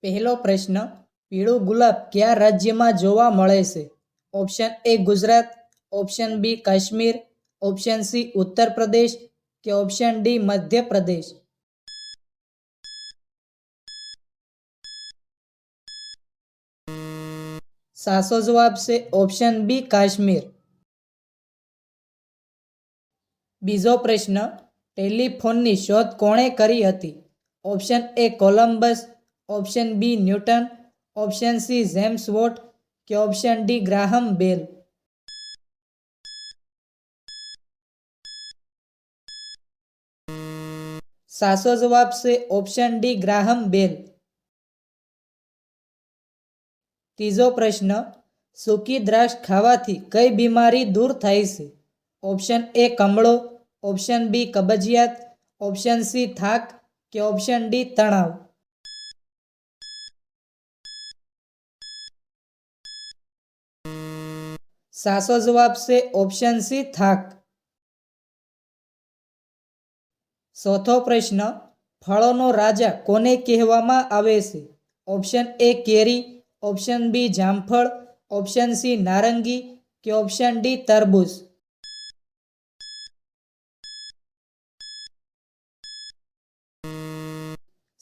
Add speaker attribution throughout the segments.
Speaker 1: પહેલો પ્રશ્ન, પીળું ગુલાબ કયા રાજ્યમાં જોવા મળે છે? Option A Gujarat, option B Kashmir, option C Uttar Pradesh કે ઓપ્શન ડી મધ્યપ્રદેશ. સાચો જવાબ છે ઓપ્શન બી કાશ્મીર. બીજો પ્રશ્ન, ટેલિફોનની શોધ કોણે કરી હતી? Option A Columbus, option B Newton, option C James Watt કે ઓપ્શન ડી ગ્રાહમ બેલ. સાચો જવાબ છે ઓપ્શન ડી ગ્રાહમ બેલ. ત્રીજો પ્રશ્ન, સૂકી દ્રાક્ષ ખાવાથી કઈ બીમારી દૂર થાય છે? ઓપ્શન એ કમળો, ઓપ્શન બી કબજિયાત, ઓપ્શન સી થાક કે ઓપ્શન ડી તણાવ. સાચો જવાબ છે ઓપ્શન સી થાક. ચોથો પ્રશ્ન, ફળોનો રાજા કોને કહેવામાં આવે છે? ઓપ્શન એ કેરી, ઓપ્શન બી જામફળ, ઓપ્શન સી નારંગી કે ઓપ્શન ડી તરબૂચ.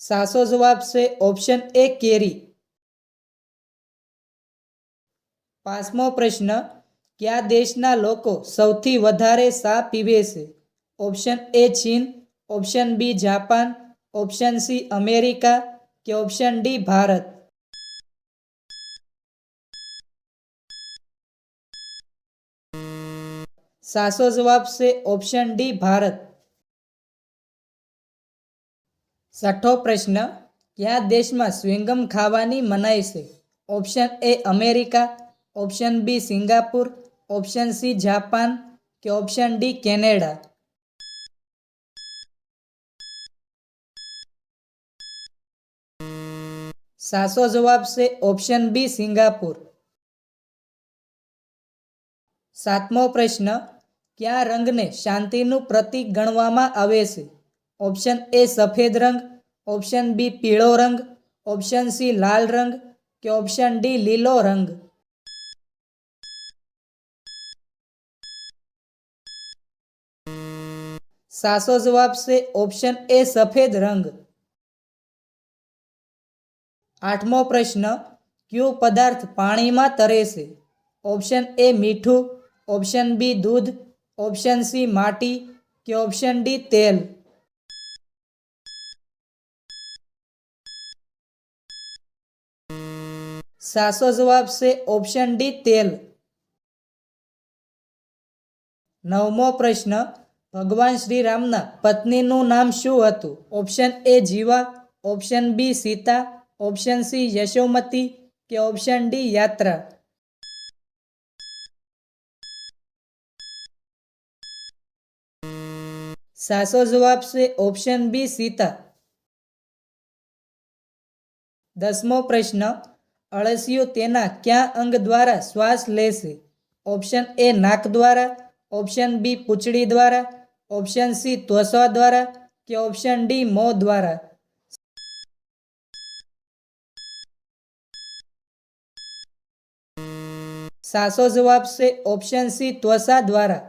Speaker 1: સાચો જવાબ છે ઓપ્શન એ કેરી. પાંચમો પ્રશ્ન, કયા દેશના લોકો સૌથી વધારે ચા પીવે છે? ઓપ્શન એ ચીન, option B Japan, option C America કે ઓપ્શન ડી ભારત. સાચો જવાબ છે ઓપ્શન ડી ભારત. છઠ્ઠો પ્રશ્ન, કયા દેશમાં સ્વિંગમ ખાવાની મનાઈ છે? Option A America, option B Singapore, option C Japan કે ઓપ્શન ડી કેનેડા. સાચો જવાબ છે ઓપ્શન બી સિંગાપુર. સાતમો પ્રશ્ન, કયા રંગને શાંતિનું પ્રતીક ગણવામાં આવે છે? ઓપ્શન એ સફેદ રંગ, ઓપ્શન બી પીળો રંગ, ઓપ્શન સી લાલ રંગ કે ઓપ્શન ડી લીલો રંગ. સાચો જવાબ છે ઓપ્શન એ સફેદ રંગ. આઠમો પ્રશ્ન, કયો પદાર્થ પાણીમાં તરે છે? ઓપ્શન એ મીઠું, ઓપ્શન બી દૂધ, ઓપ્શન સી માટી કે ઓપ્શન ડી તેલ. સાચો જવાબ છે ઓપ્શન ડી તેલ. નવમો પ્રશ્ન, ભગવાન શ્રી રામના પત્નીનું નામ શું હતું? Option A Jiva, option B Sita, option C Yashomati કે ઓપ્શન ડી યાત્રા. સાચો જવાબ છે ઓપ્શન બી સીતા. દસમો પ્રશ્ન, અળસિયું તેના કયા અંગ દ્વારા શ્વાસ લે છે? ઓપ્શન એ નાક દ્વારા, ઓપ્શન બી પૂંછડી દ્વારા, ઓપ્શન સી ત્વચા દ્વારા કે ઓપ્શન ડી મોં દ્વારા. સાચો જવાબ છે ઓપ્શન સી ત્વચા દ્વારા.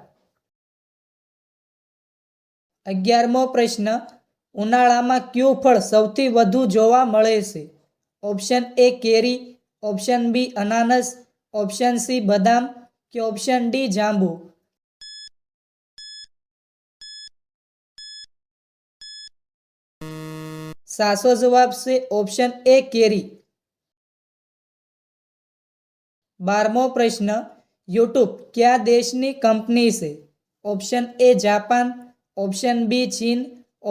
Speaker 1: 11મો પ્રશ્ન, ઉનાળામાં કયું ફળ સૌથી વધુ જોવા મળે છે? ઓપ્શન એ કેરી, ઓપ્શન બી અનાનસ, ઓપ્શન સી બદામ કે ઓપ્શન ડી જાંબુ. સાચો જવાબ છે ઓપ્શન એ કેરી. 12મો પ્રશ્ન, યુટ્યુબ કયા દેશની કંપની છે? Option A Japan, option B ચીન,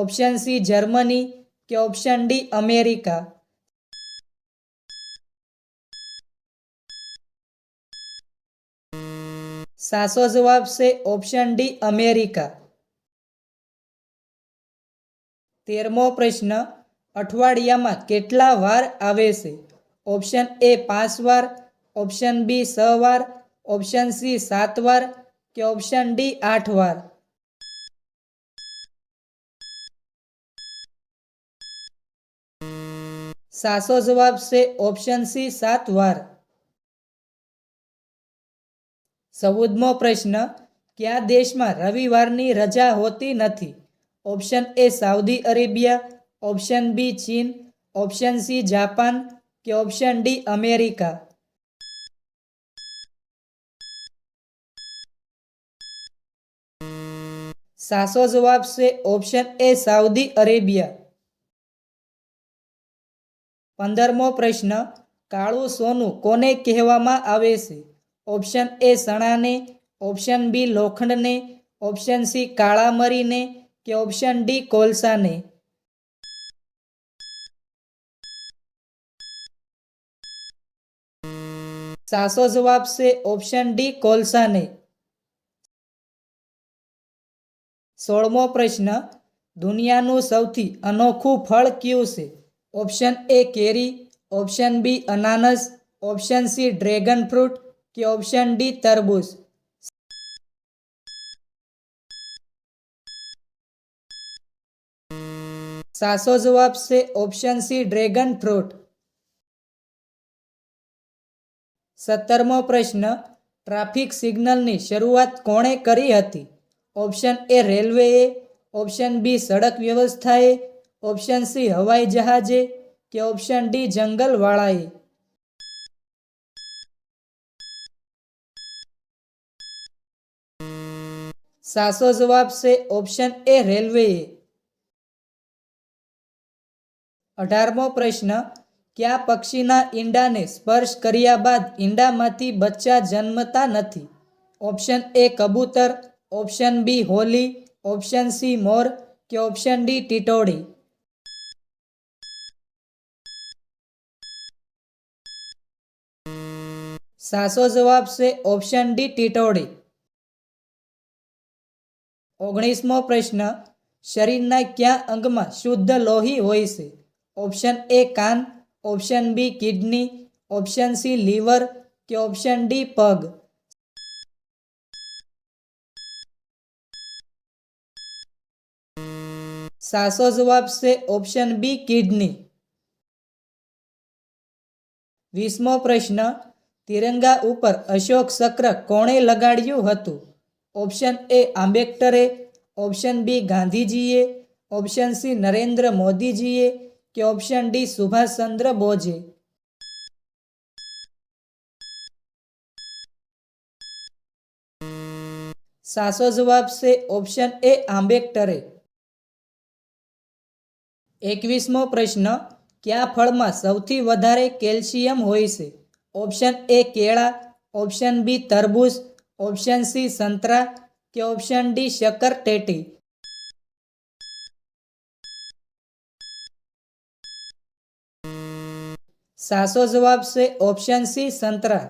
Speaker 1: ઓપ્શન સી જર્મની કે ઓપ્શન ડી અમેરિકા. સાચો જવાબ છે ઓપ્શન ડી અમેરિકા. 13મો પ્રશ્ન, અઠવાડિયામાં કેટલા વાર આવે છે? ઓપ્શન એ 5 વાર, ઓપ્શન બી 6 વાર, ઓપ્શન સી 7 વાર કે ઓપ્શન ડી 8 વાર. સાચો જવાબ છે ઓપ્શન સી 7 વાર. 14મો પ્રશ્ન, કયા દેશમાં રવિવારની રજા હોતી નથી? Option A Saudi Arabia, option B ચીન, ઓપ્શન સી જાપાન કે ઓપ્શન ડી અમેરિકા. સાચો જવાબ છે ઓપ્શન એ સાઉદી અરેબિયા. 15મો પ્રશ્ન, કાળું સોનું કોને કહેવામાં આવે છે? ઓપ્શન એ સણાને, ઓપ્શન બી લોખંડને, ઓપ્શન સી કાળા મરીને કે ઓપ્શન ડી કોલસાને. સાચો જવાબ છે ઓપ્શન ડી કોલસાને. 16મો પ્રશ્ન, દુનિયાનું સૌથી અનોખું ફળ કયું છે? ઓપ્શન એ કેરી, ઓપ્શન બી અનાનસ, ઓપ્શન સી ડ્રેગન ફ્રૂટ કે ઓપ્શન ડી તરબૂચ. સાચો જવાબ છે ઓપ્શન સી ડ્રેગન ફ્રૂટ. 17મો પ્રશ્ન, ટ્રાફિક સિગ્નલની શરૂઆત કોણે કરી હતી? ઓપ્શન એ રેલવેએ, ઓપ્શન બી સડક વ્યવસ્થાએ, ઓપ્શન સી હવાઈ જહાજે કે ઓપ્શન ડી જંગલવાળાએ. સાચો જવાબ છે ઓપ્શન એ રેલવેએ. 18મો પ્રશ્ન, કયા પક્ષીના ઈંડાને સ્પર્શ કર્યા બાદ ઈંડામાંથી બચ્ચા જન્મતા નથી? ઓપ્શન એ કબૂતર, ઓપ્શન બી હોલી, ઓપ્શન સી મોર કે ઓપ્શન ડી ટીટોડી. સાચો જવાબ છે ઓપ્શન ડી ટીટોડી. 19મો પ્રશ્ન, શરીરના કયા અંગમાં શુદ્ધ લોહી હોય છે? ઓપ્શન એ કાન, option B kidney, option C liver કે ઓપ્શન ડી પગ. સાચો જવાબ છે ઓપ્શન બી કિડની. 20મો પ્રશ્ન, તિરંગા ઉપર અશોક ચક્ર કોણે લગાડ્યું હતું? ઓપ્શન એ આંબેડકરે, ઓપ્શન બી ગાંધીજીએ, ઓપ્શન સી નરેન્દ્ર મોદીજીએ કે ઓપ્શન ડી સુભાષચંદ્ર બોઝે. સાચો જવાબ છે ઓપ્શન એ આંબેડકરે. 21મો પ્રશ્ન, કયા ફળમાં સૌથી વધારે કેલ્શિયમ હોય છે? ઓપ્શન એ કેળા, ઓપ્શન બી તરબૂચ, ઓપ્શન સી સંતરા કે ઓપ્શન ડી શક્કરટેટી. સાચો જવાબ છે ઓપ્શન સી સંતરા.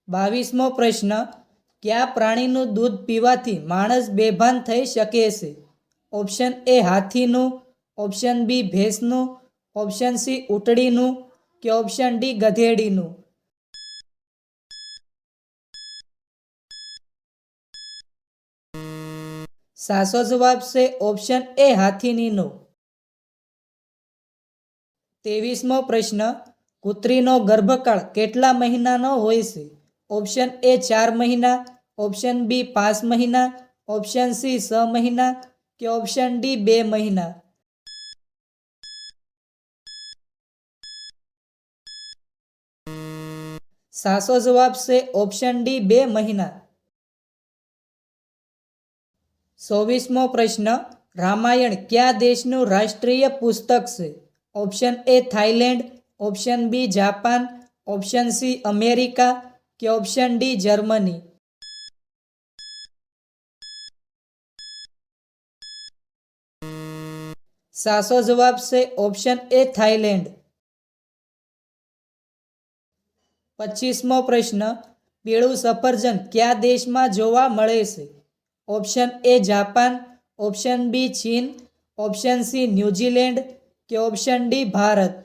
Speaker 1: 22મો પ્રશ્ન, કયા પ્રાણીનું દૂધ પીવાથી માણસ બેભાન થઈ શકે છે? ઓપ્શન એ હાથીનું, ઓપ્શન બી ભેંસનું, ઓપ્શન સી ઊંટડીનું કે ઓપ્શન ડી ગધેડીનું. સાચો જવાબ છે ઓપ્શન એ હાથીનીનો. 23મો પ્રશ્ન, કૂતરીનો ગર્ભકાળ કેટલા મહિનાનો હોય છે? ઓપ્શન એ 4 મહિના, ઓપ્શન બી 5 મહિના, ઓપ્શન સી 6 મહિના કે ઓપ્શન ડી 2 મહિના. સાચો જવાબ છે ઓપ્શન ડી 2 મહિના. 24મો પ્રશ્ન, રામાયણ કયા દેશનું રાષ્ટ્રીય પુસ્તક છે? Option A Thailand, option B Japan, option C America કે ઓપ્શન ડી જર્મની. સાચો જવાબ છે ઓપ્શન એ થાઈલેન્ડ. 25મો પ્રશ્ન, પીળું સફરજન કયા દેશમાં જોવા મળે છે? Option A Japan, option B ચીન, ઓપ્શન સી ન્યૂઝીલેન્ડ કે ઓપ્શન ડી ભારત.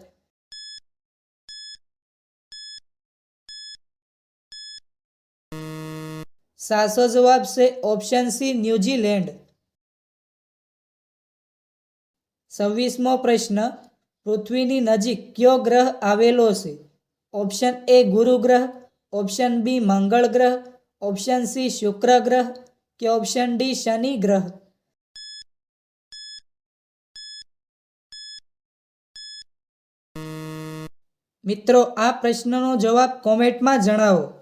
Speaker 1: સાચો જવાબ છે ઓપ્શન સી ન્યૂઝીલેન્ડ. 26મો પ્રશ્ન, પૃથ્વીની નજીક કયો ગ્રહ આવેલો છે? ઓપ્શન એ ગુરુ ગ્રહ, ઓપ્શન બી મંગળ ગ્રહ, ઓપ્શન સી શુક્ર ગ્રહ કે ઓપ્શન ડી શનિ ગ્રહ. મિત્રો, આ પ્રશ્નનો જવાબ કોમેન્ટમાં જણાવો.